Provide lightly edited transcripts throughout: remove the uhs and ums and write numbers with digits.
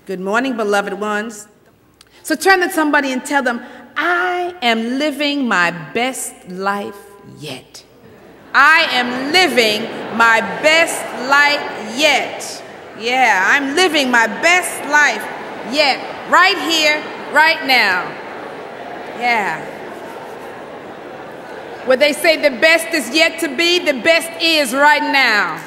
Good morning, beloved ones. So turn to somebody and tell them, I am living my best life yet. I am living my best life yet. Yeah, I'm living my best life yet. Right here, right now. Yeah. Where they say the best is yet to be, the best is right now.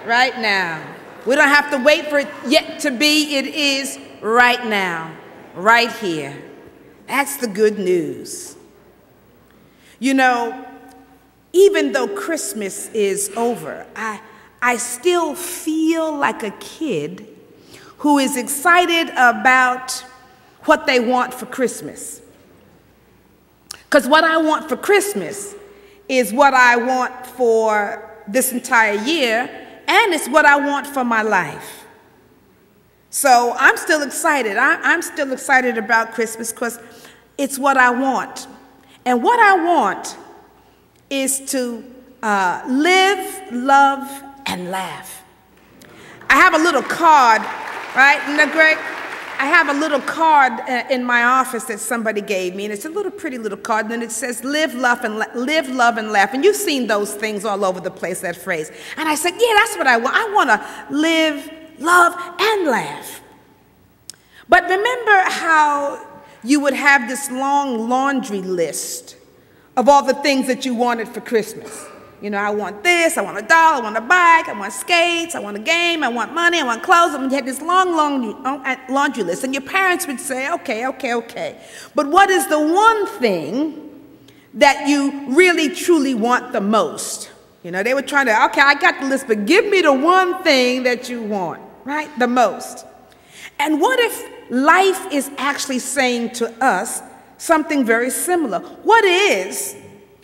Right now. We don't have to wait for it yet to be. It is right now, right here. That's the good news. You know, even though Christmas is over, I still feel like a kid who is excited about what they want for Christmas. Because what I want for Christmas is what I want for this entire year, and it's what I want for my life. So I'm still excited. I'm still excited about Christmas because it's what I want. And what I want is to live, love, and laugh. I have a little card, right? Isn't that great? I have a little card in my office that somebody gave me, and it's a little pretty little card, and it says, live, love, and laugh. And you've seen those things all over the place, that phrase. And I said, yeah, that's what I want. I want to live, love, and laugh. But remember how you would have this long laundry list of all the things that you wanted for Christmas. You know, I want this, I want a doll, I want a bike, I want skates, I want a game, I want money, I want clothes. And you had this long laundry list. And your parents would say, okay. But what is the one thing that you really, truly want the most? You know, they were trying to, okay, I got the list, but give me the one thing that you want, right? The most. And what if life is actually saying to us something very similar? What is,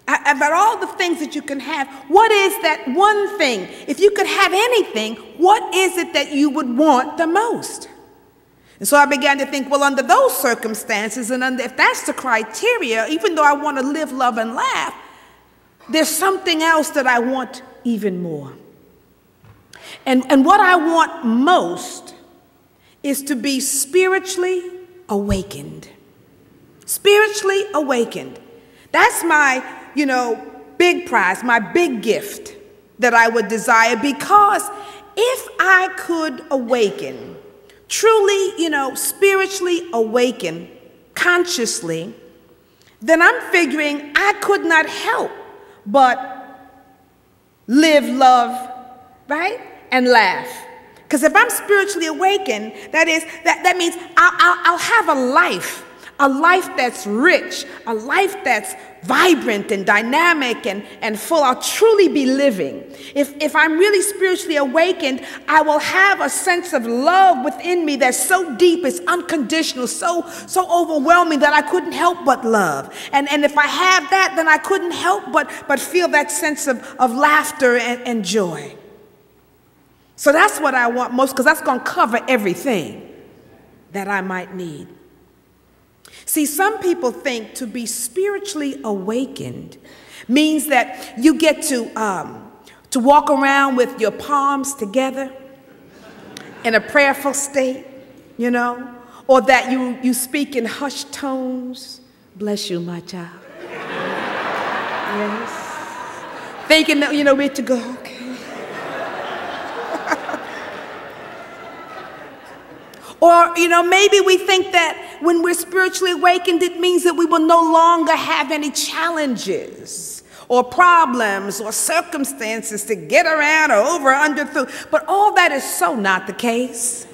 about all the things that you can have, what is that one thing? If you could have anything, what is it that you would want the most? And so I began to think, well, under those circumstances, and if that's the criteria, even though I want to live, love, and laugh, there's something else that I want even more. And what I want most is to be spiritually awakened. Spiritually awakened. That's my, big prize, my big gift that I would desire, because if I could awaken, truly, spiritually awaken, consciously, then I'm figuring I could not help but live, love, right, and laugh. Because if I'm spiritually awakened, that means I'll have a life that's rich, a life that's vibrant and dynamic and full. I'll truly be living. If I'm really spiritually awakened, I will have a sense of love within me that's so deep, it's unconditional, so overwhelming that I couldn't help but love. And if I have that, then I couldn't help but feel that sense of laughter and joy. So that's what I want most, because that's going to cover everything that I might need. See, some people think to be spiritually awakened means that you get to walk around with your palms together in a prayerful state, or that you speak in hushed tones. Bless you, my child. Yes. Thinking that, we're to go, okay. Or, maybe we think that when we're spiritually awakened, it means that we will no longer have any challenges or problems or circumstances to get around or over or under through. But all that is so not the case.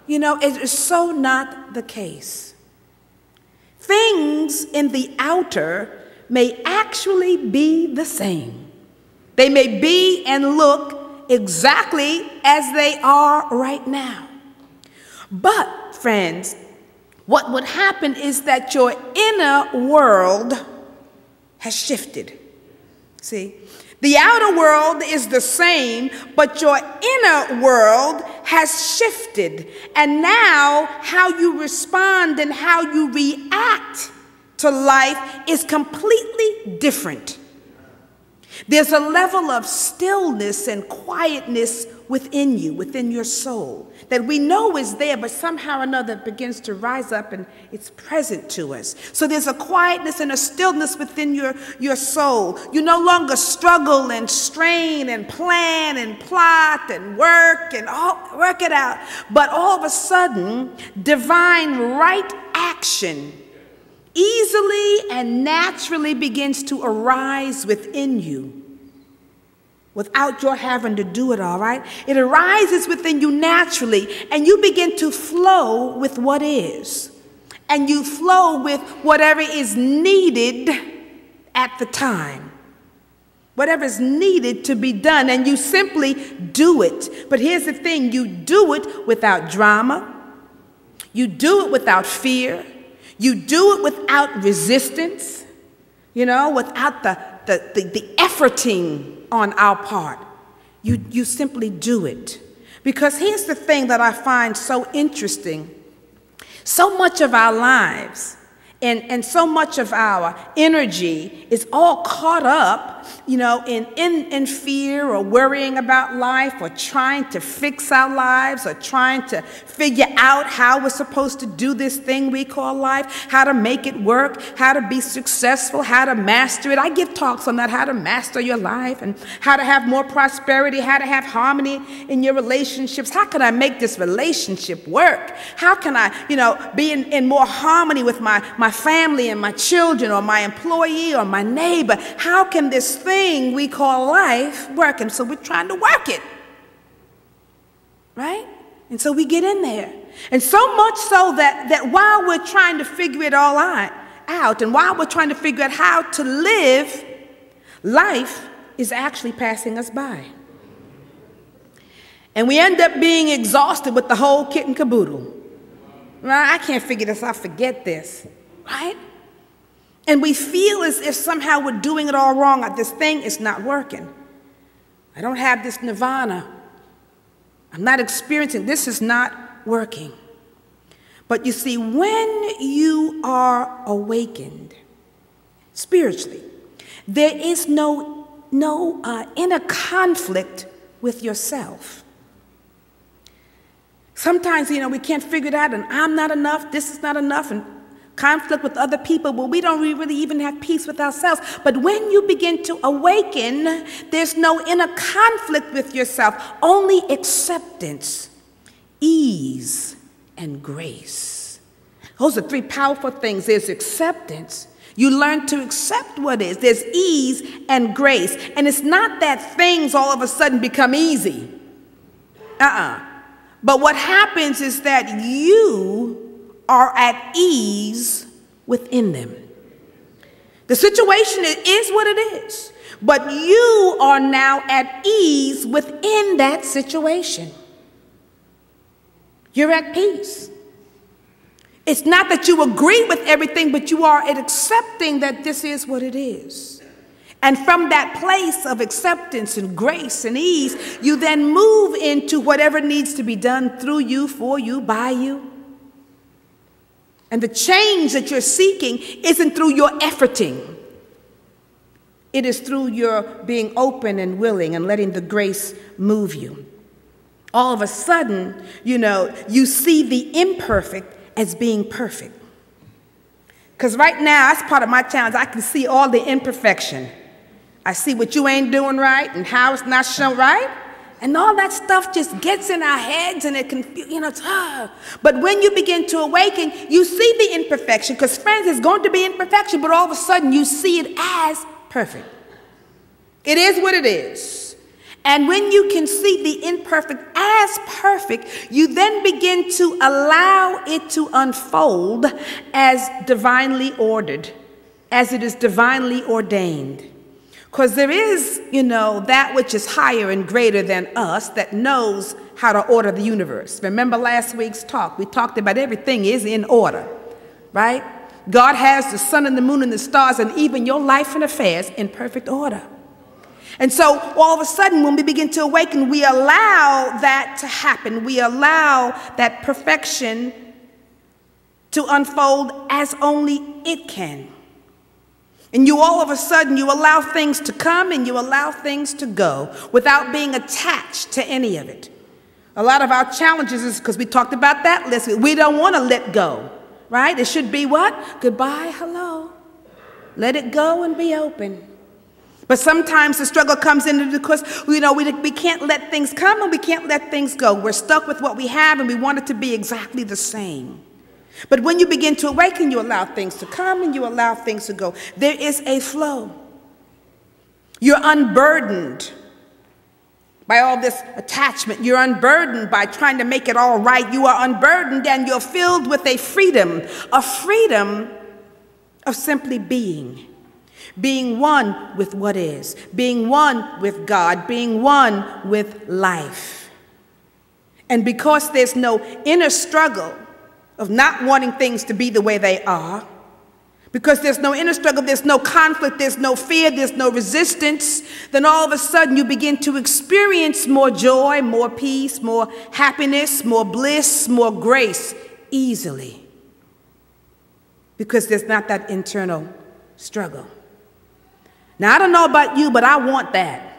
It is so not the case. Things in the outer may actually be the same. They may be and look exactly as they are right now. But, friends, what would happen is that your inner world has shifted. See, the outer world is the same, but your inner world has shifted. And now how you respond and how you react to life is completely different. There's a level of stillness and quietness within you, within your soul, that we know is there, but somehow or another it begins to rise up and it's present to us. So there's a quietness and a stillness within your soul. You no longer struggle and strain and plan and plot and work it out, but all of a sudden, divine right action easily and naturally begins to arise within you without your having to do it, all right? It arises within you naturally, and you begin to flow with what is. And you flow with whatever is needed at the time. Whatever is needed to be done, and you simply do it. But here's the thing, you do it without drama. You do it without fear. You do it without resistance, without the efforting on our part. You simply do it. Because here's the thing that I find so interesting. So much of our lives and so much of our energy is all caught up, in fear or worrying about life or trying to fix our lives or trying to figure out how we're supposed to do this thing we call life, how to make it work, how to be successful, how to master it. I give talks on that, how to master your life and how to have more prosperity, how to have harmony in your relationships. How can I make this relationship work? How can I, be in more harmony with my family and my children or my employee or my neighbor? How can this thing we call life work? And so we're trying to work it, right? And so we get in there. And so much so that while we're trying to figure it all out and while we're trying to figure out how to live, life is actually passing us by. And we end up being exhausted with the whole kit and caboodle. Right? I can't figure this out, forget this, right? And we feel as if somehow we're doing it all wrong. This thing is not working. I don't have this nirvana. I'm not experiencing, this is not working. But you see, when you are awakened spiritually, there is no inner conflict with yourself. Sometimes, we can't figure it out, and I'm not enough, this is not enough, and conflict with other people, but we don't really even have peace with ourselves. But when you begin to awaken, there's no inner conflict with yourself, only acceptance, ease, and grace. Those are three powerful things. There's acceptance. You learn to accept what is. There's ease and grace. And it's not that things all of a sudden become easy. But what happens is that you are at ease within them. The situation is what it is, but you are now at ease within that situation. You're at peace. It's not that you agree with everything, but you are accepting that this is what it is. And from that place of acceptance and grace and ease, you then move into whatever needs to be done through you, for you, by you. And the change that you're seeking isn't through your efforting. It is through your being open and willing and letting the grace move you. All of a sudden, you see the imperfect as being perfect. Because right now, that's part of my challenge. I can see all the imperfection. I see what you ain't doing right and how it's not shown right. And all that stuff just gets in our heads and it can, But when you begin to awaken, you see the imperfection. Because friends, there's going to be imperfection, but all of a sudden you see it as perfect. It is what it is. And when you can see the imperfect as perfect, you then begin to allow it to unfold as divinely ordered, as it is divinely ordained. Because there is, that which is higher and greater than us that knows how to order the universe. Remember last week's talk, we talked about everything is in order, right? God has the sun and the moon and the stars and even your life and affairs in perfect order. And so all of a sudden when we begin to awaken, we allow that to happen. We allow that perfection to unfold as only it can. And you all of a sudden, you allow things to come and you allow things to go without being attached to any of it. A lot of our challenges is because we talked about that list. We don't want to let go, right? It should be what? Goodbye, hello. Let it go and be open. But sometimes the struggle comes in because, we can't let things come and we can't let things go. We're stuck with what we have and we want it to be exactly the same. But when you begin to awaken, you allow things to come and you allow things to go. There is a flow. You're unburdened by all this attachment. You're unburdened by trying to make it all right. You are unburdened and you're filled with a freedom of simply being. Being one with what is, being one with God, being one with life. And because there's no inner struggle of not wanting things to be the way they are, because there's no inner struggle, there's no conflict, there's no fear, there's no resistance, then all of a sudden you begin to experience more joy, more peace, more happiness, more bliss, more grace easily. Because there's not that internal struggle. Now, I don't know about you, but I want that.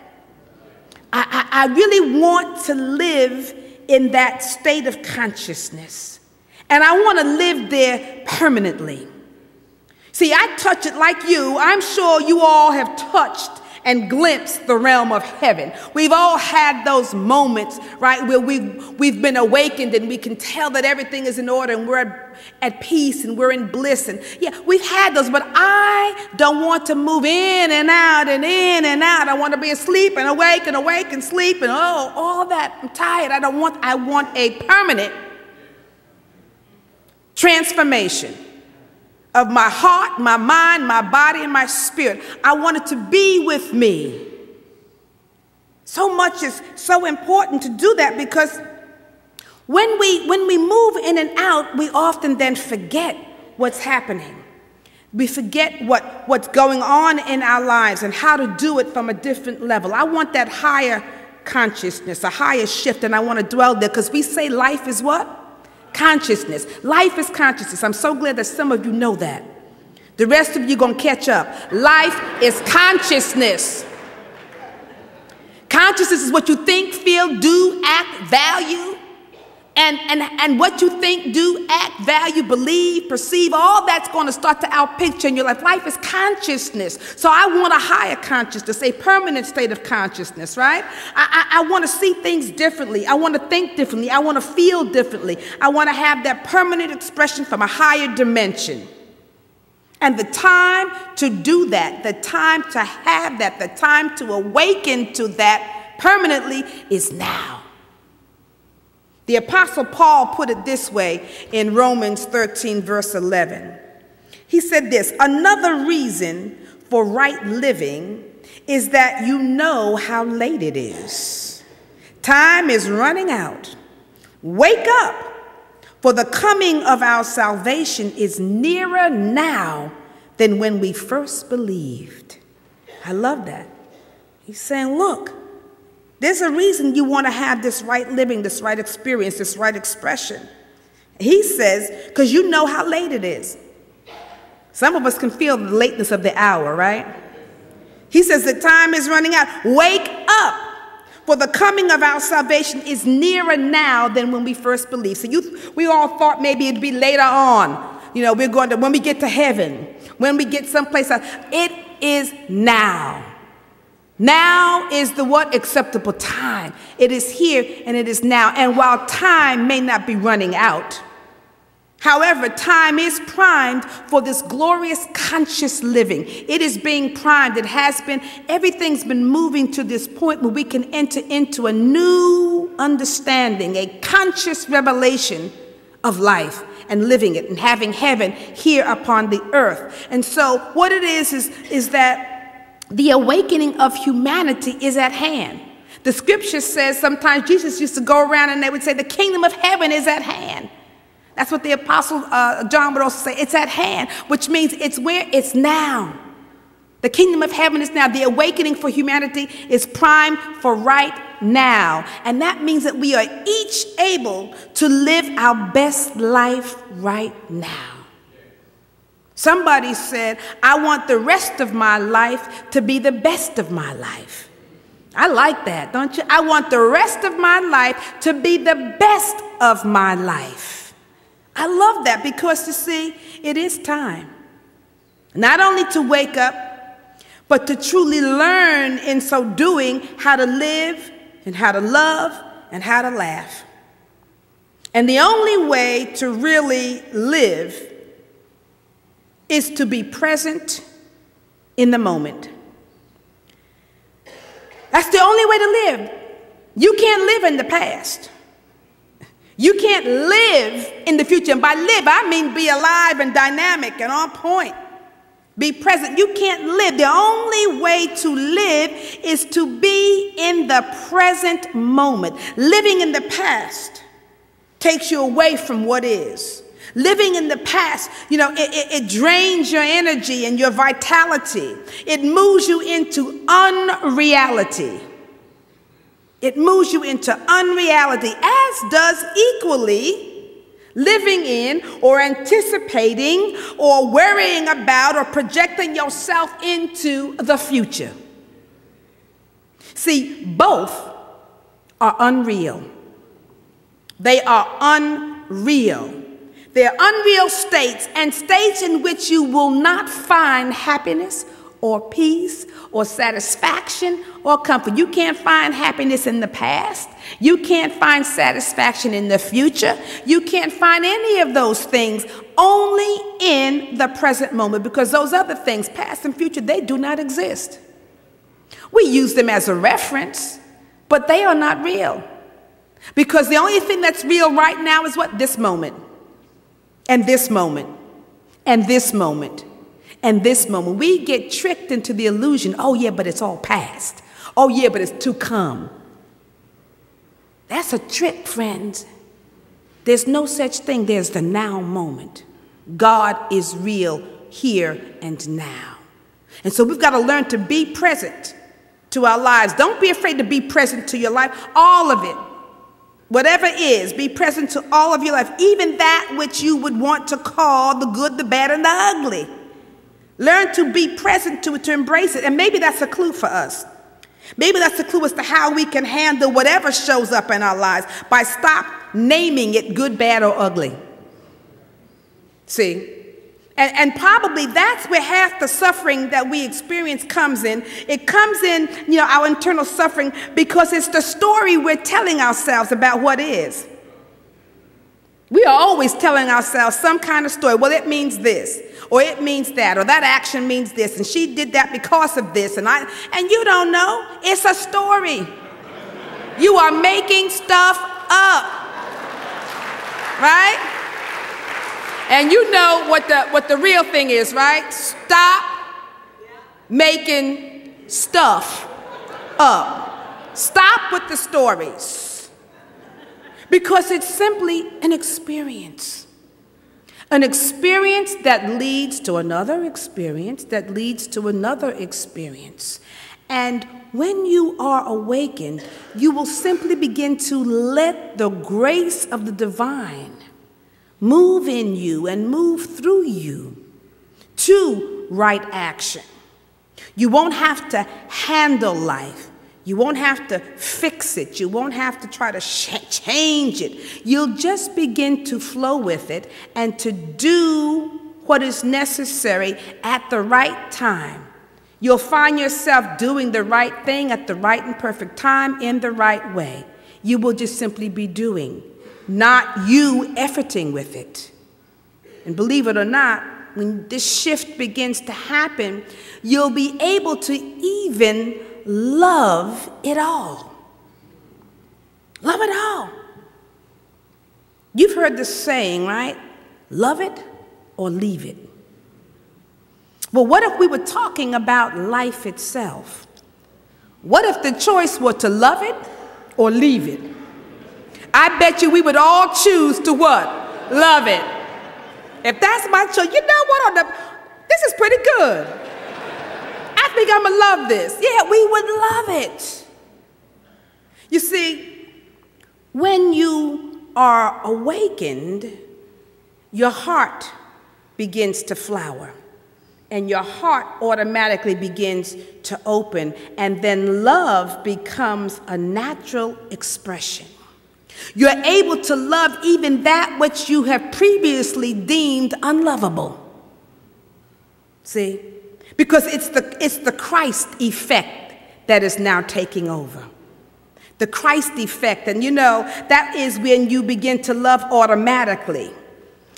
I really want to live in that state of consciousness. And I want to live there permanently. See, I touch it like you. I'm sure you all have touched and glimpsed the realm of heaven. We've all had those moments, right, where we've been awakened and we can tell that everything is in order and we're at peace and we're in bliss. And yeah, we've had those, but I don't want to move in and out and in and out. I want to be asleep and awake and sleep and all that. I'm tired. I want a permanent transformation of my heart, my mind, my body, and my spirit. I want it to be with me. So much is so important to do that because when we move in and out, we often then forget what's happening. We forget what's going on in our lives and how to do it from a different level. I want that higher consciousness, a higher shift, and I want to dwell there because we say life is what? Consciousness. Life is consciousness. I'm so glad that some of you know that. The rest of you are going to catch up. Life is consciousness. Consciousness is what you think, feel, do, act, value. And what you think, do, act, value, believe, perceive, all that's going to start to outpicture in your life. Life is consciousness. So I want a higher consciousness, a permanent state of consciousness, right? I want to see things differently. I want to think differently. I want to feel differently. I want to have that permanent expression from a higher dimension. And the time to do that, the time to have that, the time to awaken to that permanently is now. The Apostle Paul put it this way in Romans 13, verse 11. He said this, another reason for right living is that you know how late it is. Time is running out. Wake up, for the coming of our salvation is nearer now than when we first believed. I love that. He's saying, look, there's a reason you want to have this right living, this right experience, this right expression. He says, because you know how late it is. Some of us can feel the lateness of the hour, right? He says the time is running out. Wake up, for the coming of our salvation is nearer now than when we first believed. So we all thought maybe it'd be later on. We're going to, when we get to heaven, when we get someplace else. It is now. Now is the what? Acceptable time. It is here and it is now. And while time may not be running out, however, time is primed for this glorious conscious living. It is being primed. It has been. Everything's been moving to this point where we can enter into a new understanding, a conscious revelation of life and living it and having heaven here upon the earth. And so what it is that the awakening of humanity is at hand. The scripture says sometimes Jesus used to go around and they would say the kingdom of heaven is at hand. That's what the apostle John would also say. It's at hand, which means it's where? It's now. The kingdom of heaven is now. The awakening for humanity is primed for right now. And that means that we are each able to live our best life right now. Somebody said, I want the rest of my life to be the best of my life. I like that, don't you? I want the rest of my life to be the best of my life. I love that because, you see, it is time not only to wake up, but to truly learn in so doing how to live and how to love and how to laugh. And the only way to really live is to be present in the moment. That's the only way to live. You can't live in the past. You can't live in the future. And by live, I mean be alive and dynamic and on point. Be present. You can't live. The only way to live is to be in the present moment. Living in the past takes you away from what is. Living in the past, it drains your energy and your vitality. It moves you into unreality. It moves you into unreality, as does equally living in or anticipating or worrying about or projecting yourself into the future. See, both are unreal. They are unreal. They're unreal states, and states in which you will not find happiness or peace or satisfaction or comfort. You can't find happiness in the past. You can't find satisfaction in the future. You can't find any of those things, only in the present moment, because those other things, past and future, they do not exist. We use them as a reference, but they are not real, because the only thing that's real right now is what? This moment. And this moment, and this moment, and this moment. We get tricked into the illusion, oh yeah, but it's all past. Oh yeah, but it's to come. That's a trick, friends. There's no such thing. There's the now moment. God is real here and now. And so we've got to learn to be present to our lives. Don't be afraid to be present to your life, all of it. Whatever is, be present to all of your life, even that which you would want to call the good, the bad, and the ugly. Learn to be present to it, to embrace it. And maybe that's a clue for us. Maybe that's a clue as to how we can handle whatever shows up in our lives by stop naming it good, bad, or ugly. See? And probably that's where half the suffering that we experience comes in. It comes in, our internal suffering, because it's the story we're telling ourselves about what is. We are always telling ourselves some kind of story. Well, it means this, or it means that, or that action means this, and she did that because of this, and you don't know. It's a story. You are making stuff up, right? And you know what the real thing is, right? Stop making stuff up. Stop with the stories. Because it's simply an experience. An experience that leads to another experience, that leads to another experience. And when you are awakened, you will simply begin to let the grace of the divine move in you and move through you to right action. You won't have to handle life. You won't have to fix it. You won't have to try to change it. You'll just begin to flow with it and to do what is necessary at the right time. You'll find yourself doing the right thing at the right and perfect time in the right way. You will just simply be doing, not you efforting with it. And believe it or not, when this shift begins to happen, you'll be able to even love it all. Love it all. You've heard the saying, right? Love it or leave it. Well, what if we were talking about life itself? What if the choice were to love it or leave it? I bet you we would all choose to what? Love it. If that's my choice, you know what? This is pretty good. I think I'm gonna love this. Yeah, we would love it. You see, when you are awakened, your heart begins to flower, and your heart automatically begins to open, and then love becomes a natural expression. You're able to love even that which you have previously deemed unlovable. See? Because it's the Christ effect that is now taking over. The Christ effect, and you know, that is when you begin to love automatically.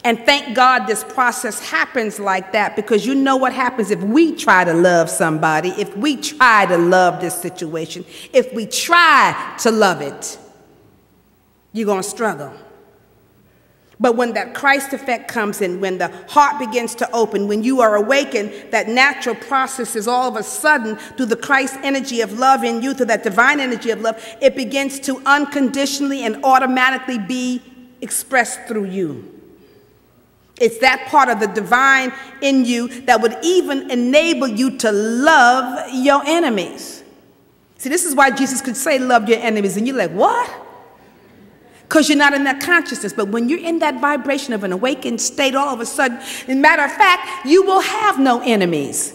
And thank God this process happens like that, because you know what happens if we try to love somebody, if we try to love this situation, if we try to love it, you're going to struggle. But when that Christ effect comes in, when the heart begins to open, when you are awakened, that natural process is all of a sudden, through the Christ energy of love in you, through that divine energy of love, it begins to unconditionally and automatically be expressed through you. It's that part of the divine in you that would even enable you to love your enemies. See, this is why Jesus could say, love your enemies. And you're like, what? Because you're not in that consciousness. But when you're in that vibration of an awakened state, all of a sudden, as a matter of fact, you will have no enemies.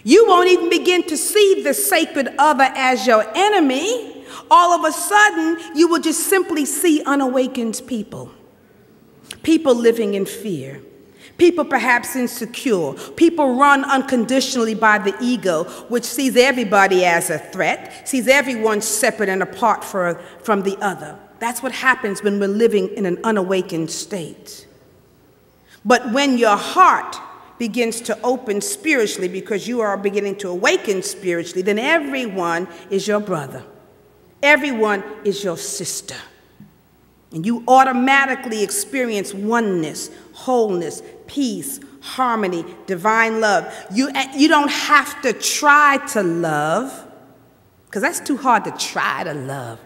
You won't even begin to see the sacred other as your enemy. All of a sudden, you will just simply see unawakened people. People living in fear. People perhaps insecure. People run unconditionally by the ego, which sees everybody as a threat, sees everyone separate and apart from the other. That's what happens when we're living in an unawakened state. But when your heart begins to open spiritually, because you are beginning to awaken spiritually, then everyone is your brother. Everyone is your sister. And you automatically experience oneness, wholeness, peace, harmony, divine love. You don't have to try to love, because that's too hard to try to love.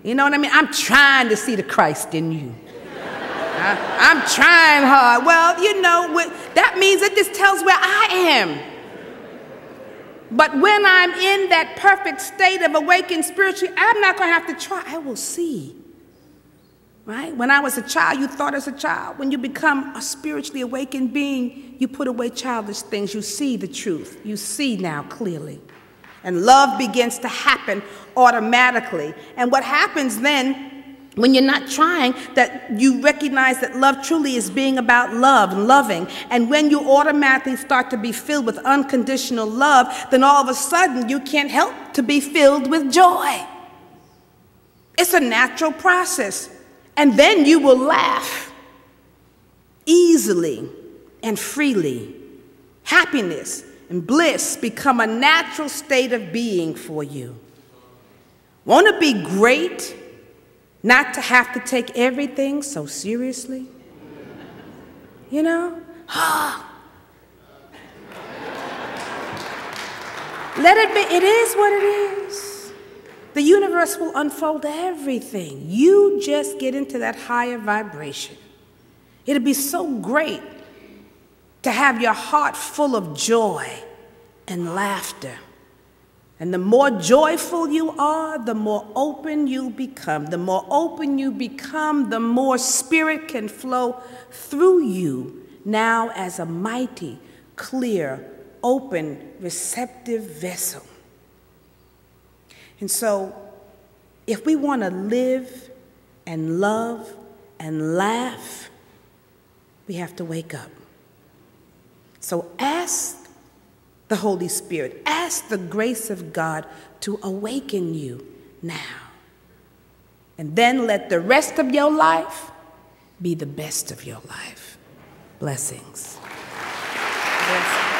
You know what I mean? I'm trying to see the Christ in you. I'm trying hard. Well, you know, that means it just tells where I am. But when I'm in that perfect state of awakened spiritually, I'm not going to have to try. I will see. Right? When I was a child, you thought as a child. When you become a spiritually awakened being, you put away childish things. You see the truth. You see now clearly. And love begins to happen automatically. And what happens then, when you're not trying, that you recognize that love truly is being about love and loving. And when you automatically start to be filled with unconditional love, then all of a sudden you can't help to be filled with joy. It's a natural process. And then you will laugh easily and freely. Happiness and bliss become a natural state of being for you. Won't it be great not to have to take everything so seriously? You know? Let it be. It is what it is. The universe will unfold everything. You just get into that higher vibration. It'll be so great to have your heart full of joy and laughter. And the more joyful you are, the more open you become. The more open you become, the more spirit can flow through you now as a mighty, clear, open, receptive vessel. And so, if we want to live and love and laugh, we have to wake up. So ask the Holy Spirit, ask the grace of God to awaken you now. And then let the rest of your life be the best of your life. Blessings. Blessings.